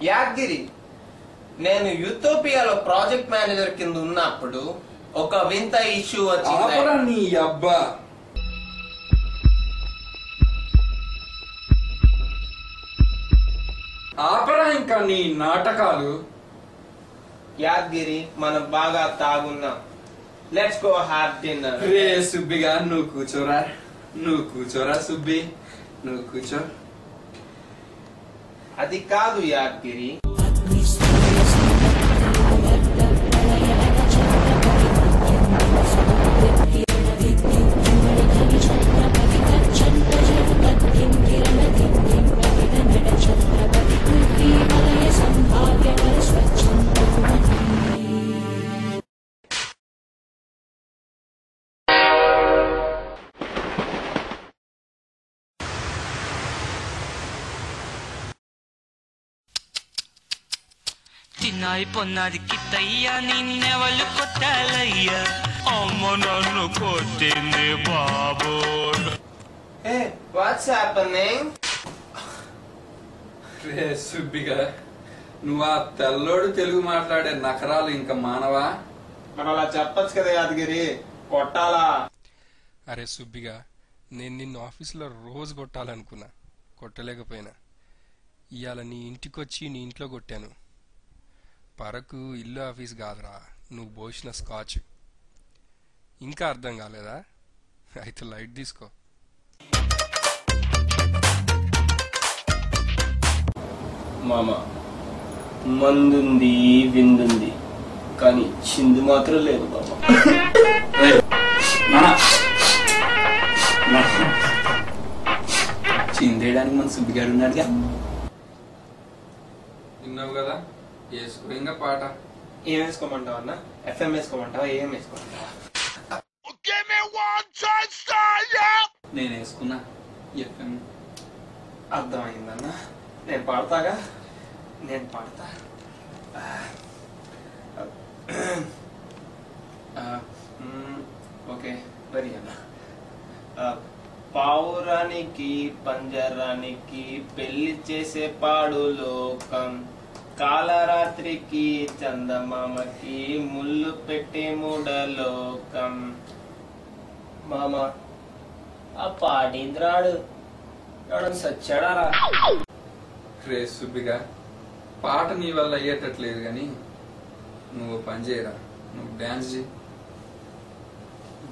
యాద్గిరి, నేను యూటోపియాలో project manager కింద ఉన్నప్పుడు ఒక వింత ఇష్యూ వచ్చింది. అబ్బా ఆపరా ఇంకా నీ నాటకాలు. యాద్గిరి, మనం బాగా తాగున్నాం. Let's go have dinner. రే సుబ్బిగా, నువ్వు కూర్చోరా సుబ్బి, నువ్వు కూర్చో. అది కాదు యాద్గిరి, తిన్నాయి పొన్నది కిత్తయ్యా, నిన్నెవళ్ళు కొట్టాలయ్యా, అమ్మ నన్ను కొట్టింది బాబు. Hey, what's happening? రే సుబ్బిగా, నువ్వు ఆ తెల్లోడు తెలుగు మాట్లాడే నకరాలు ఇంకా మానవా? మనం అలా చెప్పచ్చు కదా యాదగిరి, కొట్టాలా? అరే సుబ్బిగా, నేను నిన్ను ఆఫీసులో రోజు కొట్టాలనుకున్నా, కొట్టలేకపోయినా. ఇవాళ నీ ఇంటికొచ్చి నీ ఇంట్లో కొట్టాను. పరకు ఇల్లు ఆఫీస్ కాదురా, నువ్వు పోసిన స్కాచ్. ఇంకా అర్థం కాలేదా? అయితే లైట్ తీసుకో. మామ, మందుంది విందుంది, కానీ చిందు మాత్రం లేదు మామ. చిందేయడానికి మన సుబ్బిగాడు ఉన్నాడుగా. విన్నావు కదా, వేసుకో ఇంకా పాట. ఏం వేసుకోమంటావు అన్న? FM వేసుకోమంటావా? ఏం వేసుకోమంటావా? నేను వేసుకున్నా FM. అర్థమైందన్న, నేను పాడతాగా, నేను పాడతా. ఓకే, మరి అన్న. పావురానికి పంజరానికి పెళ్లి చేసే పాడు లోకం, కాలరాత్రికి చందమామకి ముళ్ళు పెట్టే మూడలోకం. మామ, ఆ పాడేంద్రాడు ఎవడని సచ్చాడారా? రే సుబ్బిగా, పాట నీ వల్ల అయ్యేటట్లేదు గాని నువ్వు పని చేయరా, నువ్వు డాన్స్ చేయి.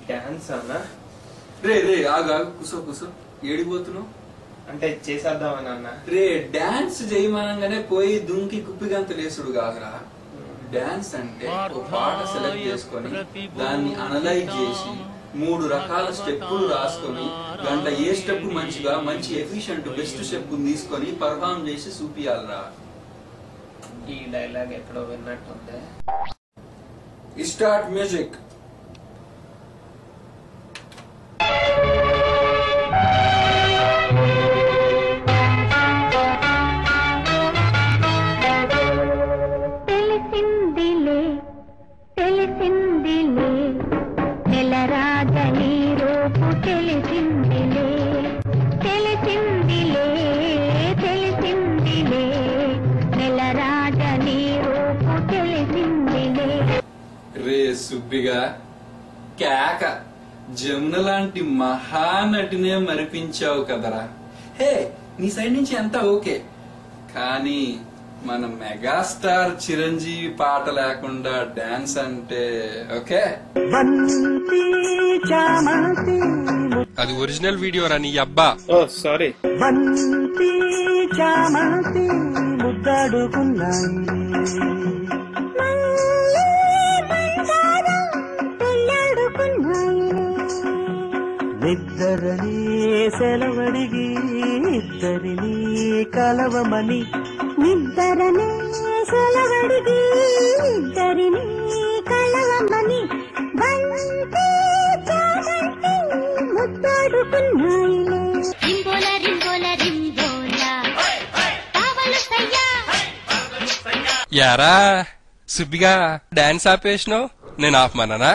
డాన్స్ అన్నా? రే రే ఆగా, కూసో ఏడిపోతున్నావు అంటే చేసేద్దామని అన్న. రే డాన్స్ చేయమనంగానే పోయి దుంకి కుప్పిగంత లేసుడు కాదురా. డాన్స్ అంటే ఒక పాట సెలెక్ట్ చేసుకొని దాన్ని అనలైజ్ చేసి 3 రకాల స్టెప్పులు రాసుకొని దాంట్లో ఏ స్టెప్ మంచిగా మంచి ఎఫిషియెంట్ బెస్ట్ స్టెప్ తీసుకొని పర్ఫార్మ్ చేసి చూపియాలరా. ఈ డైలాగ్ ఎక్కడో విన్నట్టుందే. Start music. రే సుబ్బిగా, కేక జమున లాంటి మహానటినే మరిపించావు కదరా. హే, నీ సైడ్ నుంచి అంతా ఓకే, కానీ మన మెగాస్టార్ చిరంజీవి పాట లేకుండా డాన్స్ అంటే ఓకే? అది ఒరిజినల్ వీడియో రా నీ అబ్బా. ఓ సారీ. నిద్దరని సెలవడిగి ఇద్దరిని కలవమని, నిద్దరని సెలవడిగి ఇద్దరిని కలవమని, బంతి చామంతి ముద్దాడుకున్నాయిలే. రింబోల రింబోల రింబోల కావలు సయ్యా. యారా సుబ్బిగా, డాన్స్ ఆపేసినావు, నేను ఆపమన్నానా?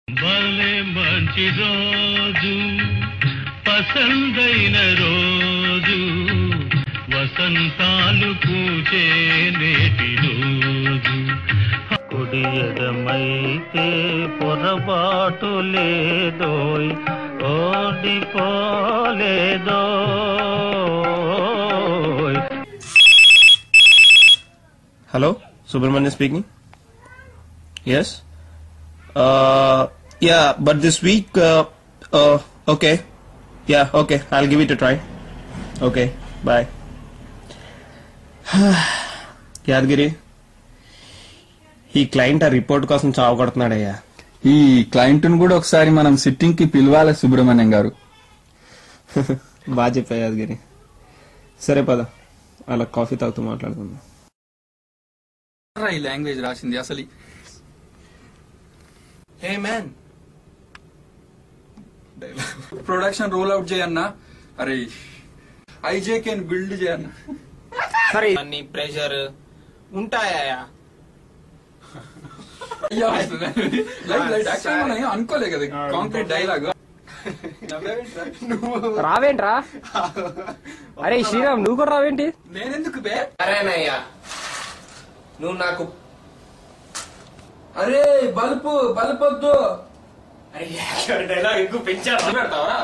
భలే మంచి రోజు పసందైన రోజు వసంతాలు పూచే నేటి రోజు కుడి ఎడమైతే పొరపాటు లేదోయ్ ఓడిపోలేదోయ్. Hello, Subrahmanya speaking. Yes, yeah, but this week, okay, yeah, okay, I'll give it a try. Okay, bye. Yadagiri, ఈ క్లయింట్ ఆ రిపోర్ట్ కోసం చావు కొడుతున్నాడయ్యా. ఈ క్లయింట్ ను కూడా ఒకసారి మనం సిట్టింగ్ కి పిలవాలి సుబ్రహ్మణ్యం గారు. బాగా చెప్పా యాదగిరి. సరే పద, అలా కాఫీ తాగుతూ మాట్లాడుకుందాం. ఈ లాంగ్వేజ్ రాసింది అసలు. Hey man, production roll out చేయన్నా. అరే ఐజేకే బిల్డ్ చేయన్నా. సరే, అన్ని ప్రెషర్ ఉంటాయా? అనుకోలే కదా కాంక్రీట్ డైలాగ్. రావేంట్రా? అరే శ్రీరామ్, నువ్వు కూడా రావేంటి? నేనెందుకు బే? అరేనయ్యా, నువ్వు నాకు అరే బల్పొద్దు. డైలాగ్ ఎక్కువ పెంచారు పెడతావరా?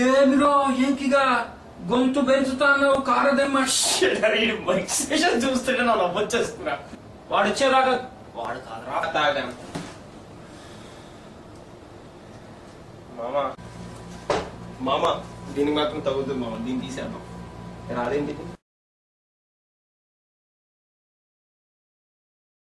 ఏమిరో ఏంకిగా గొంతు పెంచుతాను కారదమ్మ. చూస్తుంటే నా వచ్చేస్తున్నా. వాడు వచ్చేదాకా వాడు కాదురా తాగాను. మామా దీనికి మాత్రం తగ్గుతుంది మామ, దీన్ని తీసేద్దాం. రాదేంటి?